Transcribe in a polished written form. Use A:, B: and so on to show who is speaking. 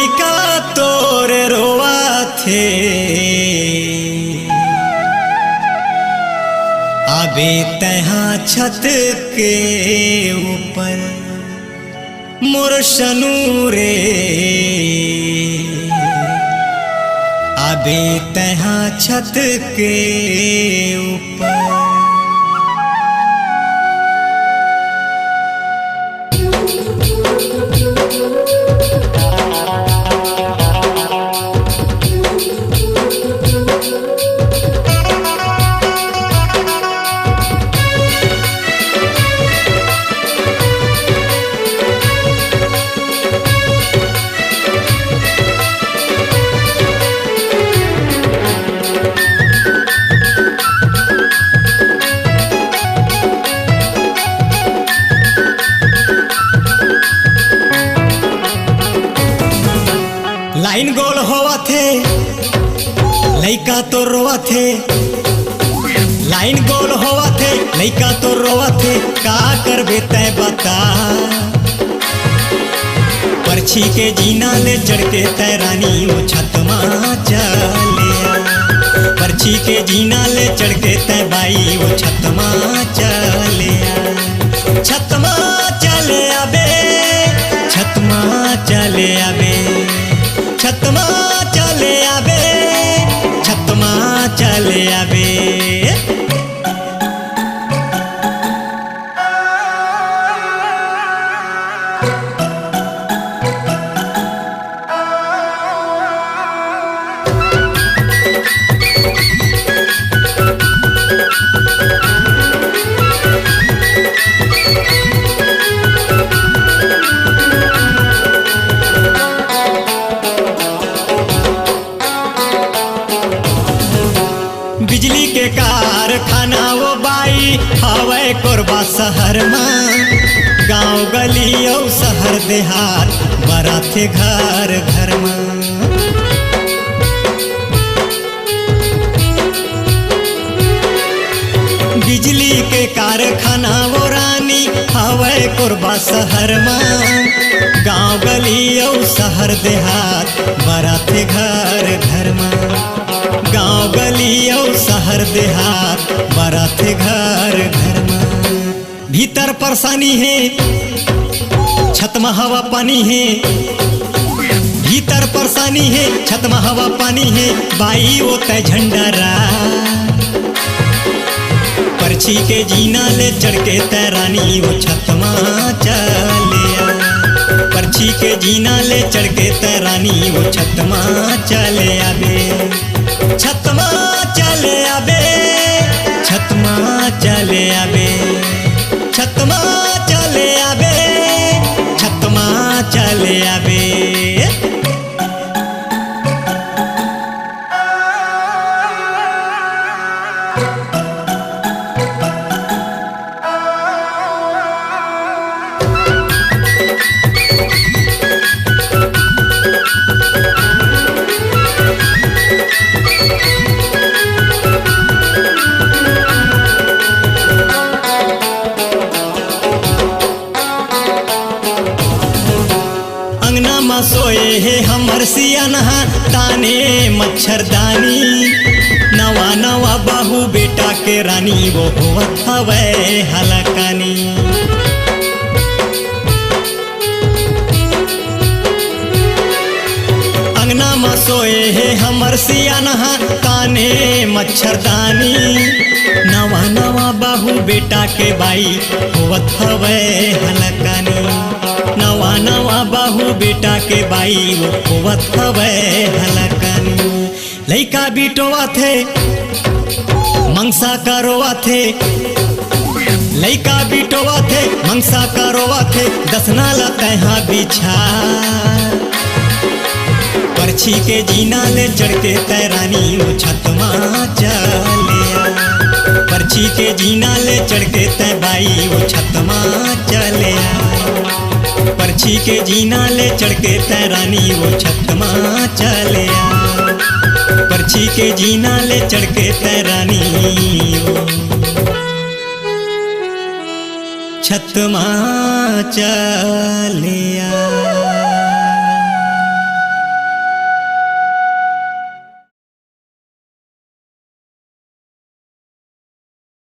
A: लइका तोरे रोआ थे आबे तहाँ छत के ऊपर मोर शनू रे आबे तहाँ छत के ऊपर। लाइन गोल होवा थे लइका तो रोवा थे, लाइन गोल होवा थे लइका तो रोवा थे, का करबे तय बता। परछी के जीना ले चढ़ के तय रानी वो छतमा चले, परछी के जीना ले चढ़ के तय बाई वो छतमा चले, छतमा चले आबे, छतमा चले आबे, छतमा चले आबे, छतमा चले आबे। बिजली के कारखाना वो बाई हवे कोरबा शहर में, गांव गली और शहर देहात बड़ा थे घर घर में। बिजली के कारखाना वो रानी हवे कोरबा शहर में, गांव गली और शहर देहात बड़ा थे घर घर में। गांव गली और शहर देहात बड़ा थे घर घर में। भीतर परेशानी है छत में हवा पानी है, भीतर परेशानी है छत में हवा पानी है, बाई वो तय झंडरा। परछी के जीना ले चढ़ के तय रानी वो छत में चले, परछी के जीना ले चढ़ के तय रानी वो छत में चले आबे, छतमा चले आबे, छतमा चले आबे, छतमा चले आबे, छतमा चले आबे। अंगना में सोए है हमर सियानहा ताने मच्छरदानी, नवा नवा बाहू बेटा के रानी वो होवत हवे हलकानी। अंगना में सोए है हमर सियानहा ताने मच्छरदानी, नवा नवा बाहू बेटा के बाई होवत हवे हलकानी। नवा नवा बाहू बेटा के बाई वो होवत हवे हलकानी। लइका बिटोवा थे मंगसा करोवा थे, लइका बिटोवा थे मंगसा करोवा थे, दसना लतहा बिछा। परछी के जीना ले चढ़ के तय रानी वो छतमा चले, परछी के जीना ले चढ़ के तय बाई वो छतमा चले, परछी के जीना ले चढ़ के तय रानी वो छतमा चले, परछी के जीना ले चढ़ के तय रानी वो छतमा चले।